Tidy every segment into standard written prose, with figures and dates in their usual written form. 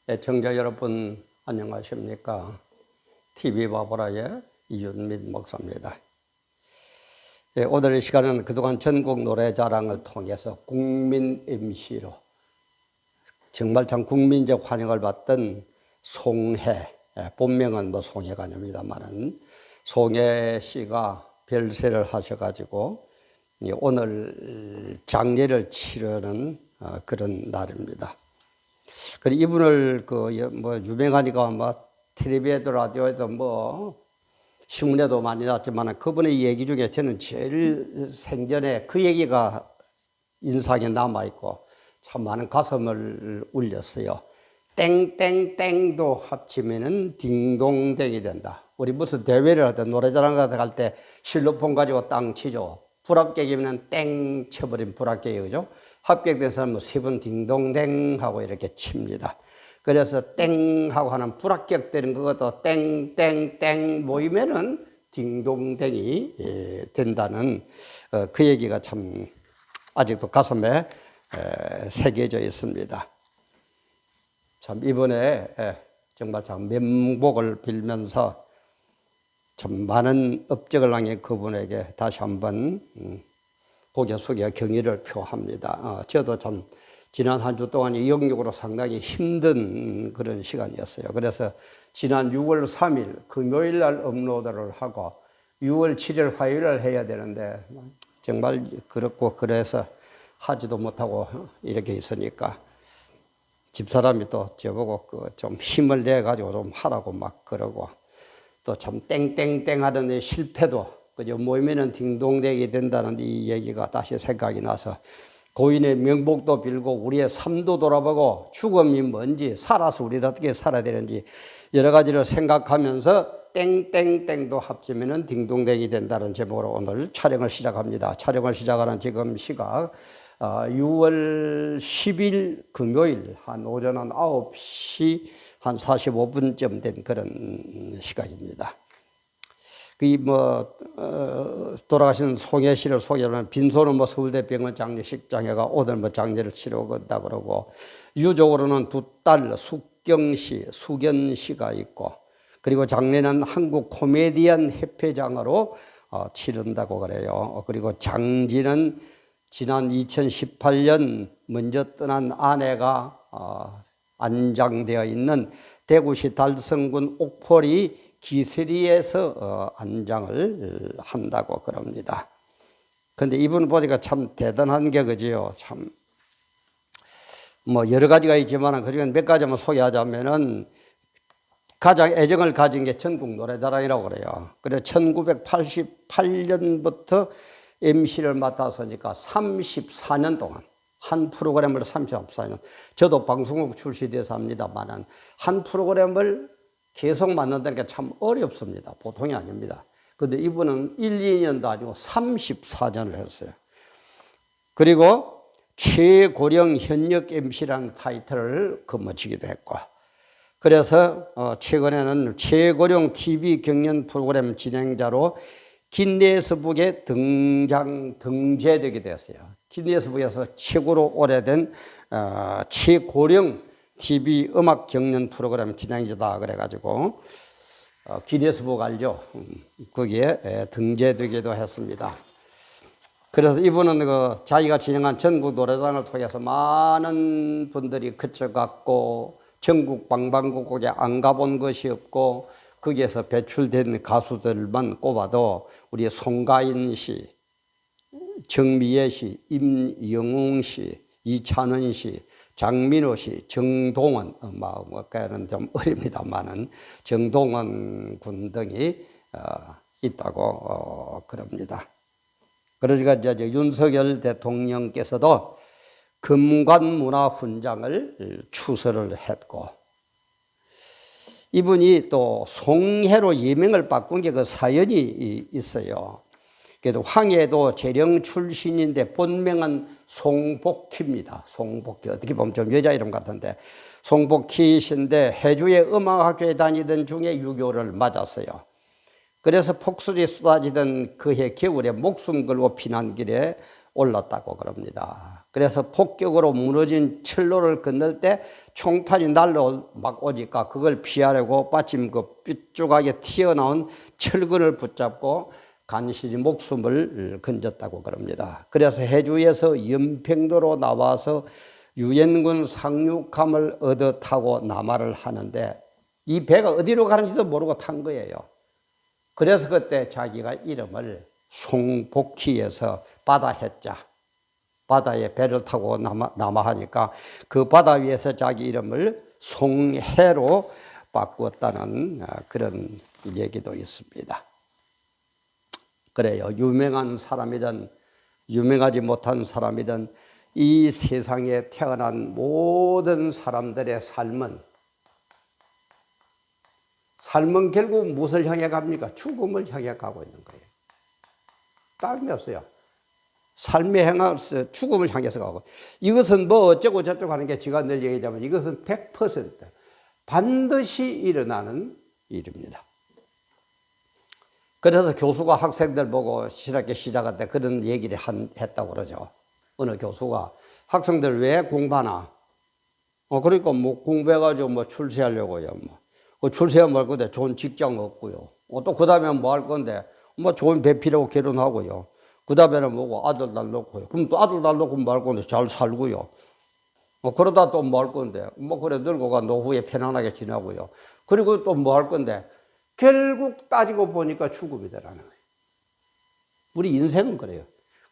애청자 여러분 안녕하십니까? TV바보라의 이준민 목사입니다. 오늘 이 시간은 그동안 전국 노래자랑을 통해서 국민 MC로 정말 참 국민적 환영을 받던 송해, 본명은 송해가 아닙니다만은 송해 씨가 별세를 하셔가지고 오늘 장례를 치르는 그런 날입니다. 그리고 이분을 유명하니까 텔레비에도 라디오에도 신문에도 많이 나왔지만 그분의 얘기 중에 저는 제일 생전에 그 얘기가 인상에 남아있고 참 많은 가슴을 울렸어요. 땡땡땡도 합치면은 딩동댕이 된다. 우리 무슨 대회를 할 때 노래자랑 갈 때 실로폰 가지고 땅 치죠. 불합격이면 땡 쳐버린 불합격이 그죠? 합격된 사람은 세 번 딩동댕 하고 이렇게 칩니다. 그래서 땡 하고 하는 불합격되는 그것도 땡땡땡 모이면은 딩동댕이 된다는 그 얘기가 참 아직도 가슴에 새겨져 있습니다. 참 이번에 정말 참 명복을 빌면서 참 많은 업적을 향해 그분에게 다시 한번 고개 숙여 경의를 표합니다. 저도 참 지난 한 주 동안 이 영역으로 상당히 힘든 그런 시간이었어요. 그래서 지난 6월 3일 금요일 날 업로드를 하고 6월 7일 화요일 날 해야 되는데 정말 그렇고 그래서 하지도 못하고 이렇게 있으니까 집사람이 또 저보고 좀 힘을 내가지고 좀 하라고 막 그러고 또 참 땡땡땡 하던 실패도 그저 모이면은 딩동댕이 된다는 이 얘기가 다시 생각이 나서 고인의 명복도 빌고 우리의 삶도 돌아보고 죽음이 뭔지 살아서 우리가 어떻게 살아야 되는지 여러 가지를 생각하면서 땡땡땡도 합치면은 딩동댕이 된다는 제목으로 오늘 촬영을 시작합니다. 촬영을 시작하는 지금 시각 6월 10일 금요일 한 오전 한 9시 한 45분쯤 된 그런 시각입니다. 돌아가신 송해 씨를 소개하는 빈소는 서울대병원 장례식장에가 오늘 장례를 치러간다 그러고 유족으로는 두 딸 숙경 씨, 수견 씨가 있고 그리고 장례는 한국 코미디언 협회장으로 치른다고 그래요. 그리고 장지는 지난 2018년 먼저 떠난 아내가 안장되어 있는 대구시 달성군 옥포리 기세리에서 안장을 한다고 그럽니다. 근데 이분 보니까 참 대단한 게 그지요. 참 여러 가지가 있지만 그중에 몇 가지만 소개하자면은 가장 애정을 가진 게 전국 노래자랑이라고 그래요. 그래서 1988년부터 MC를 맡았으니까 34년 동안 한 프로그램을 34년. 저도 방송국 출시돼서 합니다만 한 프로그램을 계속 맡는다는 게 참 어렵습니다. 보통이 아닙니다. 그런데 이분은 1, 2년도 아니고 34년을 했어요. 그리고 최고령 현역 MC라는 타이틀을 거머쥐기도 했고 그래서 최근에는 최고령 TV 경연 프로그램 진행자로 기네스북에 등재되게 되었어요. 기네스북에서 최고로 오래된 최고령 TV 음악 경연 프로그램 진행자다 그래가지고 기네스북 알죠? 거기에 등재되기도 했습니다. 그래서 이분은 자기가 진행한 전국 노래자랑을 통해서 많은 분들이 그쳐갔고 전국 방방곡곡에 안 가본 것이 없고 거기에서 배출된 가수들만 꼽아도 우리 송가인 씨, 정미애 씨, 임영웅 씨, 이찬원 씨, 장민호 씨, 정동원, 그는 좀 어립니다만은 정동원 군 등이 있다고 그럽니다. 그러니까 이제 윤석열 대통령께서도 금관문화훈장을 추서를 했고 이분이 또 송해로 예명을 바꾼 게 그 사연이 있어요. 그래도 황해도 재령 출신인데 본명은 송복희입니다. 송복희 어떻게 보면 좀 여자 이름 같은데 송복희신데 해주의 음악학교에 다니던 중에 유교를 맞았어요. 그래서 폭설이 쏟아지던 그해 겨울에 목숨 걸고 피난길에 올랐다고 그럽니다. 그래서 폭격으로 무너진 철로를 건널 때 총탄이 날로 막 오니까 그걸 피하려고 마침 그 삐죽하게 튀어나온 철근을 붙잡고 간신히 목숨을 건졌다고 그럽니다. 그래서 해주에서 연평도로 나와서 유엔군 상륙함을 얻어 타고 남하를 하는데 이 배가 어디로 가는지도 모르고 탄 거예요. 그래서 그때 자기가 이름을 송복희에서 바다 해자, 바다에 배를 타고 남하하니까 그 바다 위에서 자기 이름을 송해로 바꾸었다는 그런 얘기도 있습니다. 그래요. 유명한 사람이든 유명하지 못한 사람이든 이 세상에 태어난 모든 사람들의 삶은 결국 무엇을 향해 갑니까? 죽음을 향해 가고 있는 거예요. 다름이 없어요. 삶의 행하서 죽음을 향해서 가고, 이것은 뭐 어쩌고 저쩌고 하는 게 제가 늘 얘기하자면 이것은 100% 반드시 일어나는 일입니다. 그래서 교수가 학생들 보고 실학기 시작할 때 그런 얘기를 했다고 그러죠. 어느 교수가 학생들 왜 공부하나? 그러니까 뭐 공부해가지고 뭐 출세하려고요. 뭐 출세하면 할 건데 좋은 직장 얻고요. 또 그 다음에 뭐 할 건데 뭐 좋은 배필하고 결혼하고요. 그 다음에는 뭐고 아들 날 놓고요. 그럼 또 아들 날 놓고 뭐 할 건데 잘 살고요. 그러다 또 뭐 할 건데 뭐 그래 늙어가 노후에 편안하게 지나고요. 그리고 또 뭐 할 건데 결국 따지고 보니까 죽음이더라는 거예요. 우리 인생은 그래요.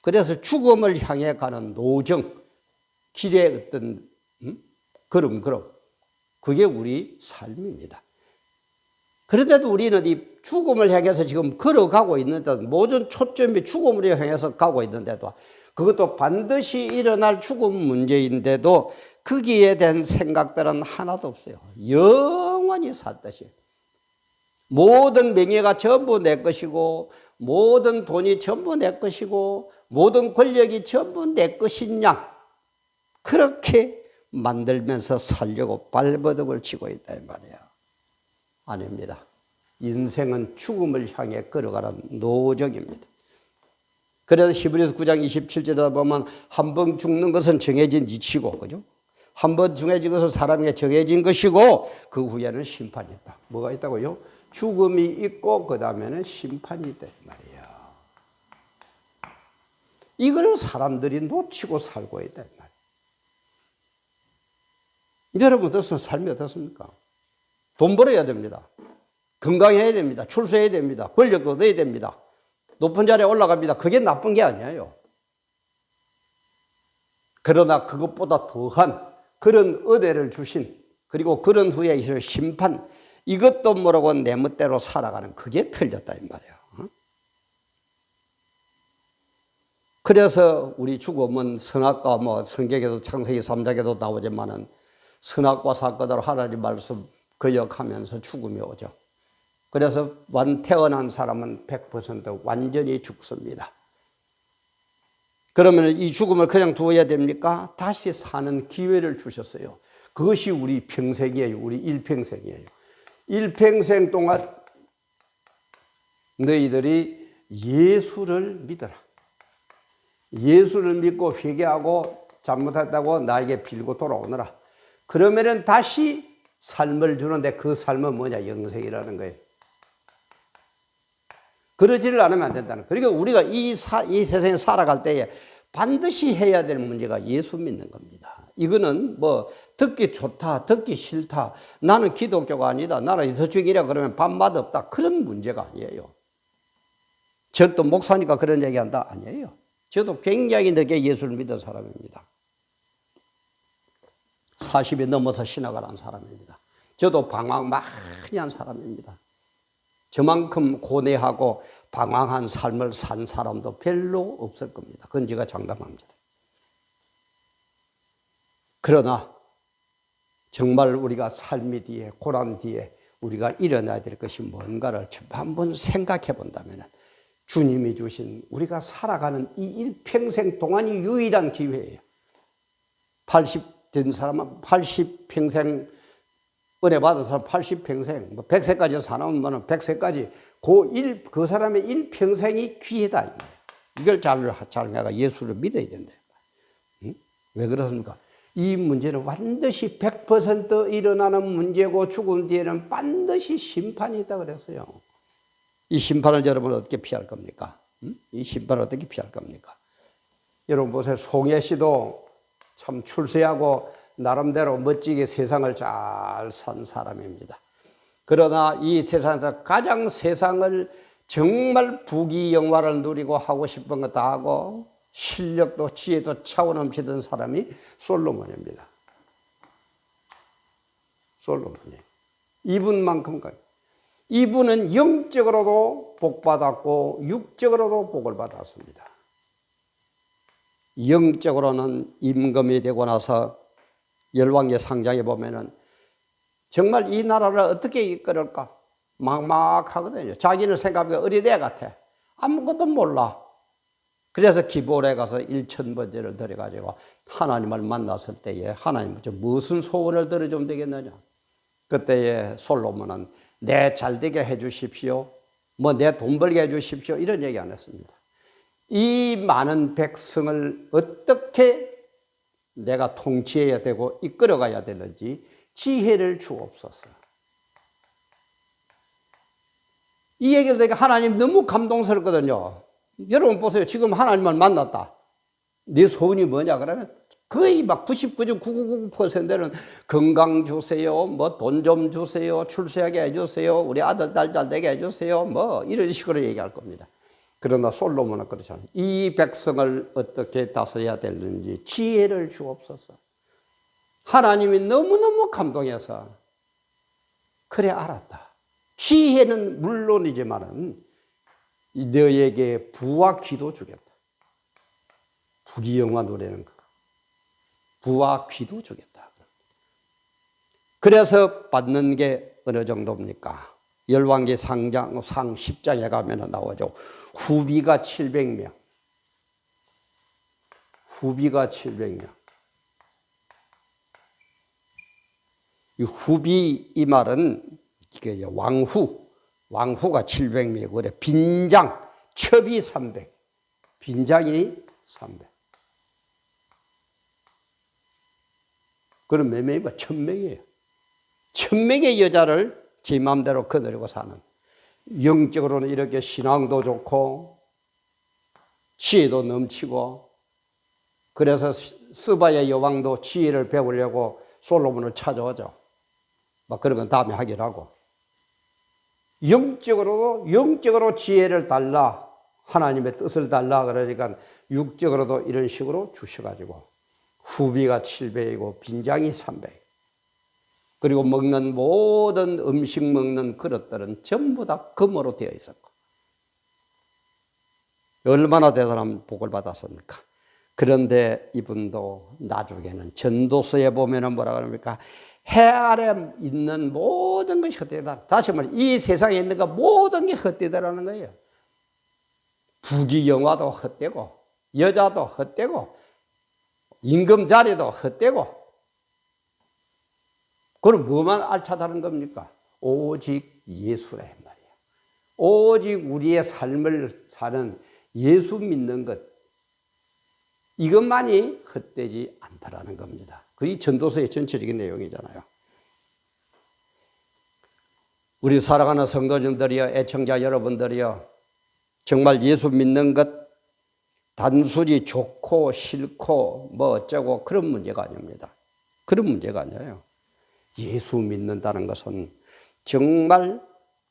그래서 죽음을 향해 가는 노정, 길의 어떤 걸음 그게 우리 삶입니다. 그런데도 우리는 이 죽음을 향해서 지금 걸어가고 있는데 모든 초점이 죽음을 향해서 가고 있는데도 그것도 반드시 일어날 죽음 문제인데도 거기에 대한 생각들은 하나도 없어요. 영원히 살듯이. 모든 명예가 전부 내 것이고 모든 돈이 전부 내 것이고 모든 권력이 전부 내 것인 양 그렇게 만들면서 살려고 발버둥을 치고 있다 이 말이에요. 아닙니다. 인생은 죽음을 향해 걸어가는 노정입니다. 그래서 히브리서 9장 27절에 보면 한 번 죽는 것은 정해진 이치고, 그죠? 한 번 정해진 것은 사람에게 정해진 것이고 그 후에는 심판이 있다. 뭐가 있다고요? 죽음이 있고 그 다음에는 심판이 있다 말이에요. 이걸 사람들이 놓치고 살고 있다 말이에요. 여러분 어떻습니까? 삶이 어떻습니까? 돈 벌어야 됩니다. 건강해야 됩니다. 출세해야 됩니다. 권력도 얻어야 됩니다. 높은 자리에 올라갑니다. 그게 나쁜 게 아니에요. 그러나 그것보다 더한 그런 은혜를 주신 그리고 그런 후에 이를 심판 이것도 모르고 내 멋대로 살아가는 그게 틀렸다 이 말이에요. 그래서 우리 죽음은 선악과 뭐 성경에도 창세기 3장에도 나오지만은 선악과 사건으로 하나님 말씀 거역하면서 죽음이 오죠. 그래서 태어난 사람은 100% 완전히 죽습니다. 그러면 이 죽음을 그냥 두어야 됩니까? 다시 사는 기회를 주셨어요. 그것이 우리 평생이에요. 우리 일평생이에요. 일평생 동안 너희들이 예수를 믿어라. 예수를 믿고 회개하고 잘못했다고 나에게 빌고 돌아오너라. 그러면은 다시 삶을 주는데 그 삶은 뭐냐? 영생이라는 거예요. 그러지를 않으면 안 된다는 거예요. 그러니까 우리가 이 세상에 살아갈 때에 반드시 해야 될 문제가 예수 믿는 겁니다. 이거는 뭐 듣기 좋다, 듣기 싫다, 나는 기독교가 아니다, 나는 서쪽이라 그러면 밥맛 없다 그런 문제가 아니에요. 저도 목사니까 그런 얘기한다 아니에요. 저도 굉장히 늦게 예수를 믿은 사람입니다. 40이 넘어서 신학을 한 사람입니다. 저도 방황 많이 한 사람입니다. 저만큼 고뇌하고 방황한 삶을 산 사람도 별로 없을 겁니다. 그건 제가 장담합니다. 그러나 정말 우리가 삶이 뒤에 고난 뒤에 우리가 일어나야 될 것이 뭔가를 한번 생각해 본다면 주님이 주신 우리가 살아가는 이 일평생 동안이 유일한 기회예요. 80 된 사람은 80평생 은혜 받은 사람 80평생, 뭐 100세까지 사나우면 100세까지 그 사람의 일평생이 귀하다. 이걸 잘 내가 예수를 믿어야 된다. 응? 왜 그렇습니까? 이 문제는 반드시 100% 일어나는 문제고 죽은 뒤에는 반드시 심판이 있다 그랬어요. 이 심판을 여러분 어떻게 피할 겁니까? 이 심판을 어떻게 피할 겁니까? 여러분 보세요. 송혜 씨도 참 출세하고 나름대로 멋지게 세상을 잘 산 사람입니다. 그러나 이 세상에서 가장 세상을 정말 부귀영화를 누리고 하고 싶은 거 다 하고 실력도 지혜도 차원 넘치던 사람이 솔로몬입니다. 솔로몬이에요. 이분만큼 이분은 영적으로도 복받았고 육적으로도 복을 받았습니다. 영적으로는 임금이 되고 나서 열왕기 상장에 보면은 정말 이 나라를 어떻게 이끌을까 막막하거든요. 자기는 생각하기에 어린애 같아. 아무것도 몰라. 그래서 기볼에 가서 1000번제를 드려가지고 하나님을 만났을 때에 하나님 무슨 소원을 들어주면 되겠느냐. 그때에 솔로몬은 내 잘되게 해주십시오. 뭐 내 돈 벌게 해주십시오. 이런 얘기 안 했습니다. 이 많은 백성을 어떻게 내가 통치해야 되고 이끌어가야 되는지 지혜를 주옵소서. 이 얘기를 되니까 하나님 너무 감동스럽거든요. 여러분 보세요. 지금 하나님을 만났다. 네 소원이 뭐냐 그러면 거의 막 99.999%는 건강 주세요. 뭐 돈 좀 주세요. 출세하게 해주세요. 우리 아들 딸 잘 되게 해주세요. 뭐 이런 식으로 얘기할 겁니다. 그러나 솔로몬은 그렇잖아요. 이 백성을 어떻게 다스려야 되는지 지혜를 주옵소서. 하나님이 너무너무 감동해서 그래 알았다. 지혜는 물론이지만은 너에게 부와 귀도 주겠다. 부귀영화 누리는 거. 부와 귀도 주겠다. 그래서 받는 게 어느 정도입니까? 열왕기 상 10장에 가면 나오죠. 후비가 700명. 후비가 700명. 이 후비 이 말은 이게 왕후가 700명이고 그래 빈장 첩이 300. 빈장이 300. 그럼 몇 명이면 1000명이에요. 1000명의 여자를 제 마음대로 거느리고 사는. 영적으로는 이렇게 신앙도 좋고 지혜도 넘치고 그래서 스바야 여왕도 지혜를 배우려고 솔로몬을 찾아오죠. 막 그런 건 다음에 하기로 하고. 영적으로 지혜를 달라. 하나님의 뜻을 달라. 그러니까 육적으로도 이런 식으로 주셔가지고 후비가 700이고 빈장이 300. 그리고 먹는 모든 음식 먹는 그릇들은 전부 다 금으로 되어 있었고. 얼마나 대단한 복을 받았습니까? 그런데 이분도 나중에는 전도서에 보면은 뭐라 그럽니까? 해 아래 있는 모든 것이 헛되다. 다시 말해 이 세상에 있는 거 모든 게 헛되다라는 거예요. 부귀영화도 헛되고 여자도 헛되고 임금 자리도 헛되고 그럼 뭐만 알차다는 겁니까? 오직 예수라 말이에요. 오직 우리의 삶을 사는 예수 믿는 것 이것만이 헛되지 않다라는 겁니다. 그게 전도서의 전체적인 내용이잖아요. 우리 사랑하는 성도님들이여 애청자 여러분들이여 정말 예수 믿는 것 단순히 좋고 싫고 뭐 어쩌고 그런 문제가 아닙니다. 그런 문제가 아니에요. 예수 믿는다는 것은 정말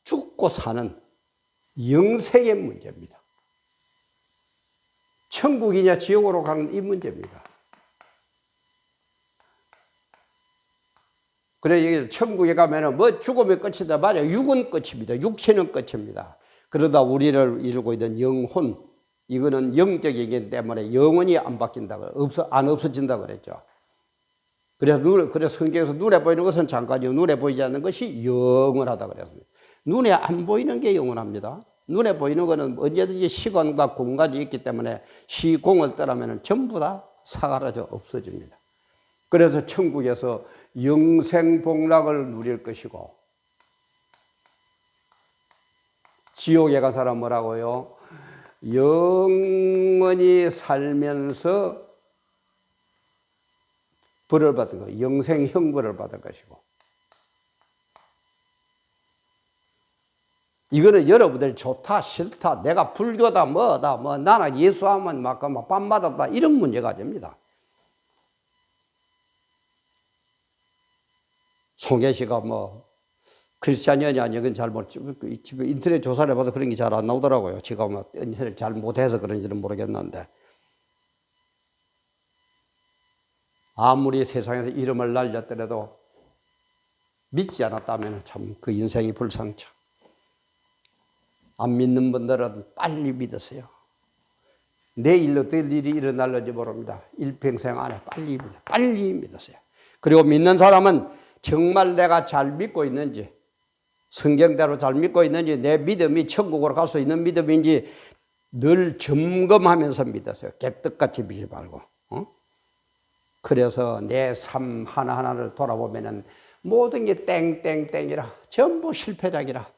죽고 사는 영생의 문제입니다. 천국이냐 지옥으로 가는 이 문제입니다. 그래 여기 천국에 가면은 뭐 죽으면 끝이다. 맞아. 육은 끝입니다. 육체는 끝입니다. 그러다 우리를 이루고 있는 영혼 이거는 영적이기 때문에 영원히 안 바뀐다고 안 없어진다고 그랬죠. 그래서 성경에서 눈에 보이는 것은 잠깐이요. 눈에 보이지 않는 것이 영원하다 그랬습니다. 눈에 안 보이는 게 영원합니다. 눈에 보이는 것은 언제든지 시간과 공간이 있기 때문에 시공을 떠나면 전부 다 사라져 없어집니다. 그래서 천국에서 영생복락을 누릴 것이고 지옥에 간 사람 뭐라고요? 영원히 살면서 벌을 받은 거, 영생 형벌을 받을 것이고. 이거는 여러분들 좋다 싫다 내가 불교다 뭐다 뭐 나는 예수하면 막 빰받았다 이런 문제가 아닙니다. 송혜 씨가 뭐 크리스찬이냐 아니건 잘 인터넷 조사를 해봐도 그런 게 잘 안 나오더라고요. 제가 뭐 인터넷 잘 못해서 그런지는 모르겠는데 아무리 세상에서 이름을 날렸더라도 믿지 않았다면 참 그 인생이 불상처. 안 믿는 분들은 빨리 믿으세요. 내일로 어떤 일이 일어날는지 모릅니다. 일평생 안에 빨리 믿으세요. 그리고 믿는 사람은 정말 내가 잘 믿고 있는지 성경대로 잘 믿고 있는지 내 믿음이 천국으로 갈 수 있는 믿음인지 늘 점검하면서 믿으세요. 개떡같이 믿지 말고. 그래서 내 삶 하나하나를 돌아보면 모든 게 땡땡땡이라 전부 실패작이라.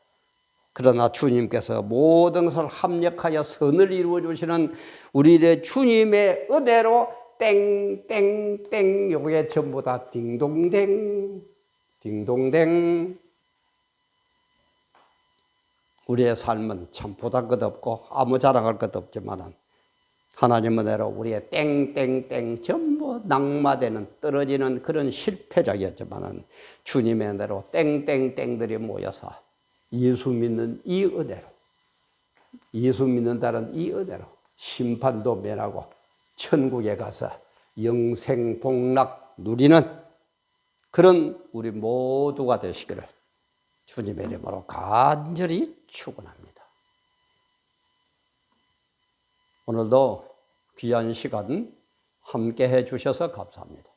그러나 주님께서 모든 것을 합력하여 선을 이루어 주시는 우리의 주님의 은혜로 땡땡땡 요게 전부 다 딩동댕 딩동댕. 우리의 삶은 참 보잘것없고 아무 자랑할 것도 없지만 하나님 은혜로 우리의 땡땡땡 전부 낙마되는 떨어지는 그런 실패작이었지만 주님의 은혜로 땡땡땡들이 모여서 예수 믿는 이 은혜로 예수 믿는다는 이 은혜로 심판도 면하고 천국에 가서 영생복락 누리는 그런 우리 모두가 되시기를 주님의 이름으로 간절히 축원합니다. 오늘도 귀한 시간 함께 해 주셔서 감사합니다.